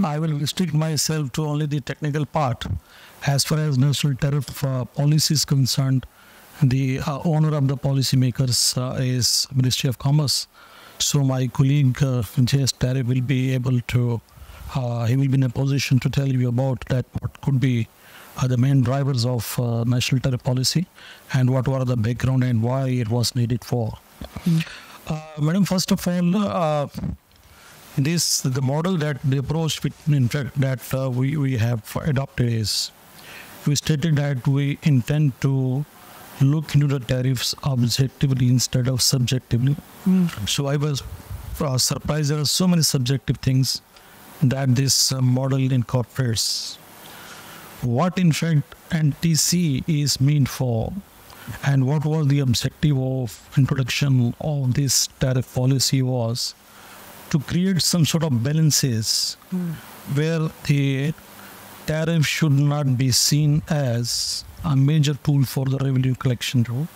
I will restrict myself to only the technical part. As far as national tariff policy is concerned, the owner of the policy makers is Ministry of Commerce. So my colleague J.S. Tariff will be able to, he will be in a position to tell you about that, what could be the main drivers of national tariff policy and what were the background and why it was needed for. Madam, first of all, the model that the approach, in fact, that we have adopted is, we stated that we intend to look into the tariffs objectively instead of subjectively. So I was surprised there are so many subjective things that this model incorporates. What in fact NTC is meant for, and what was the objective of introduction of this tariff policy was to create some sort of balances where the tariff should not be seen as a major tool for the revenue collection rule.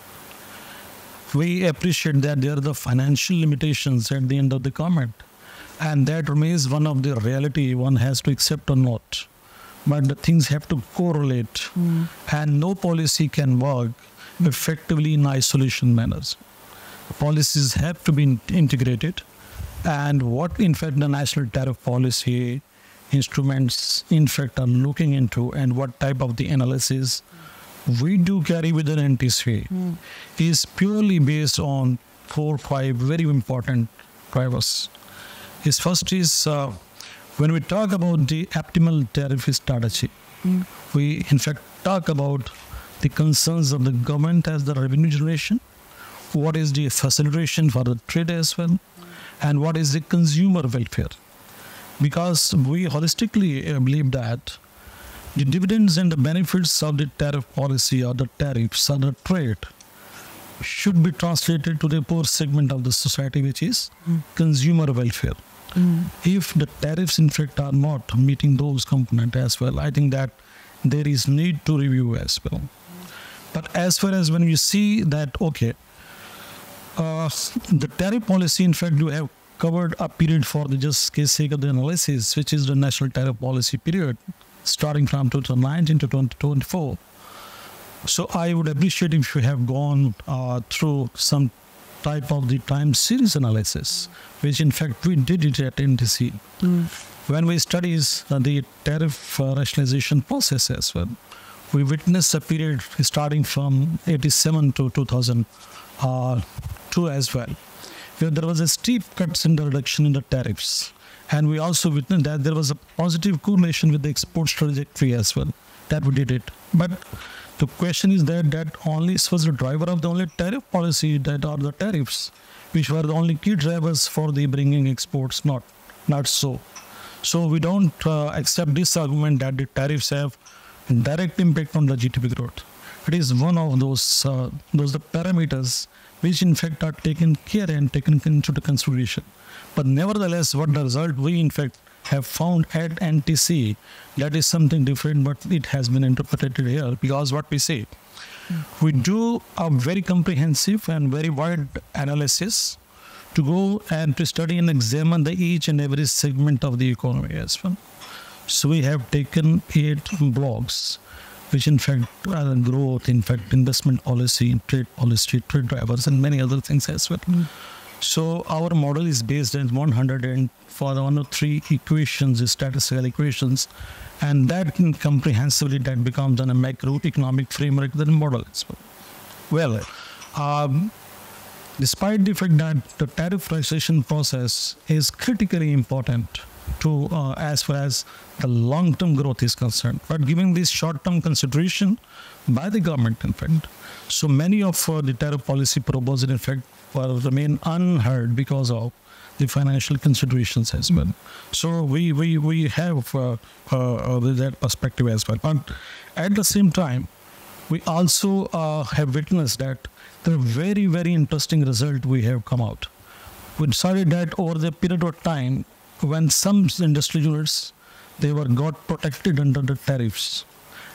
We appreciate that there are the financial limitations at the end of the comment, and that remains one of the reality one has to accept or not. But the things have to correlate, and no policy can work effectively in isolation manners. Policies have to be integrated, and what in fact the national tariff policy instruments in fact are looking into and what type of the analysis we do carry within NTC is purely based on 4 or 5 very important drivers. First is when we talk about the optimal tariff strategy, we in fact talk about the concerns of the government as the revenue generation, what is the facilitation for the trade as well, and what is the consumer welfare. Because we holistically believe that the dividends and the benefits of the tariff policy or the tariffs or the trade should be translated to the poor segment of the society, which is consumer welfare. If the tariffs in fact are not meeting those components as well, I think that there is need to review as well. But as far as when you see that, okay, the tariff policy, in fact, you have covered a period for the just case sake of the analysis, which is the national tariff policy period, starting from 2019 to 2024. So I would appreciate if you have gone through some type of the time series analysis, which in fact we did it at NTC. When we studied the tariff rationalization process as well, we witnessed a period starting from 87 to 2002 as well, where there was a steep cuts in the reduction in the tariffs. And we also witnessed that there was a positive correlation with the exports trajectory as well, that we did it. But the question is that only was the driver of the only tariff policy, that are the tariffs, which were the only key drivers for the bringing exports, not so. So we don't accept this argument that the tariffs have direct impact on the GDP growth. It is one of those the parameters which in fact are taken care and taken into the consideration. But nevertheless, what the result we in fact have found at NTC, that is something different, but it has been interpreted here, because what we say, we do a very comprehensive and very wide analysis to go and to study and examine the each and every segment of the economy as well. So we have taken 8 blocks, which in fact are growth, in fact investment policy, trade policy, trade drivers, and many other things as well. So our model is based on 103 equations, statistical equations, and that comprehensively that becomes a macroeconomic framework, the model as well. Well, despite the fact that the tariff rationalization process is critically important to as far as the long-term growth is concerned, but giving this short-term consideration by the government, in fact, so many of the tariff policy proposals, in fact, will remain unheard because of the financial considerations as well. So we have that perspective as well. But at the same time, we also have witnessed that the very, very interesting result we have come out. We decided that over the period of time, when some industry units, they were got protected under the tariffs,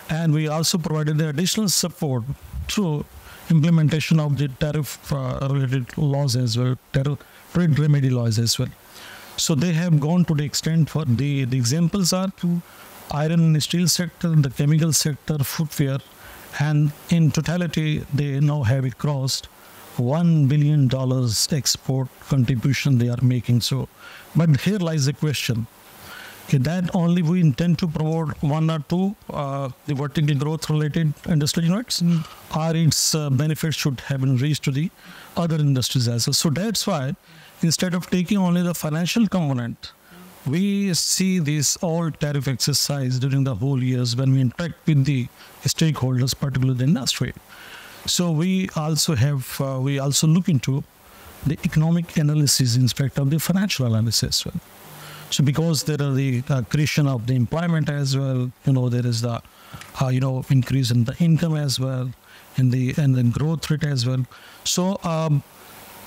and we also provided the additional support through implementation of the tariff related laws as well, trade remedy laws as well. So they have gone to the extent for the examples are to iron and steel sector, the chemical sector, footwear, and in totality they now have it crossed $1 billion export contribution they are making. So, but here lies the question. That only we intend to promote one or two the vertical growth related industrial units, or its benefits should have been reached to the other industries as well. So that's why instead of taking only the financial component, we see this all tariff exercise during the whole years when we interact with the stakeholders, particularly the industry. So we also have we also look into the economic analysis instead of the financial analysis as well. So because there are the creation of the employment as well, there is the increase in the income as well, and the growth rate as well. So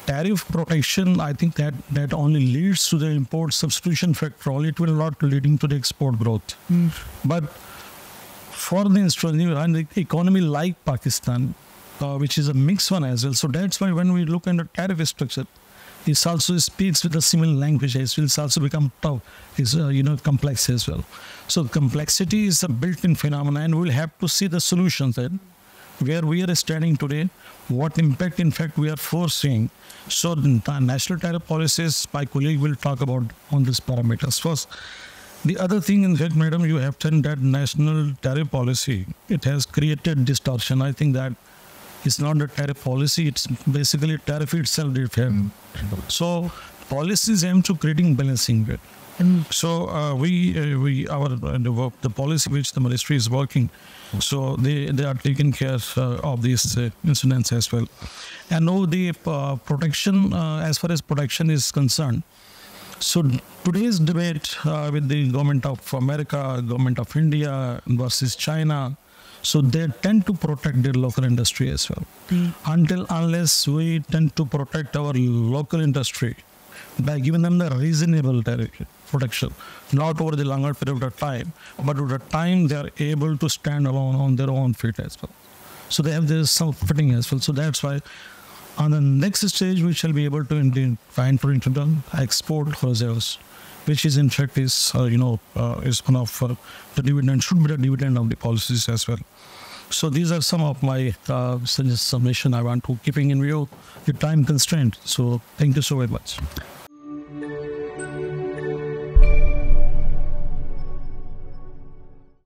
tariff protection, I think that only leads to the import substitution factor. Only it will not leading to the export growth. But for the economy like Pakistan, which is a mixed one as well. So that's why when we look at the tariff structure, it also speaks with a similar language. It will also become tough, complex as well. So complexity is a built-in phenomenon, and we'll have to see the solutions then, where we are standing today, what impact in fact we are foreseeing. So the national tariff policies, my colleague will talk about on these parameters. First, the other thing in fact, madam, you have done that national tariff policy, it has created distortion. I think that it's not a tariff policy, it's basically tariff itself. So policies aim to creating balancing rate. So the policy which the ministry is working, so they are taking care of these incidents as well. And now the protection, as far as protection is concerned, so today's debate with the government of America, government of India versus China, so they tend to protect their local industry as well. Unless we tend to protect our local industry by giving them the reasonable tariff protection, not over the longer period of time, but over the time they are able to stand alone on their own feet as well. So they have this self-fitting as well. So that's why on the next stage we shall be able to find for export reserves, which is in fact is is one of the dividend, should be the dividend of the policies as well. So these are some of my submission I want to keeping in view the time constraint. So thank you so very much.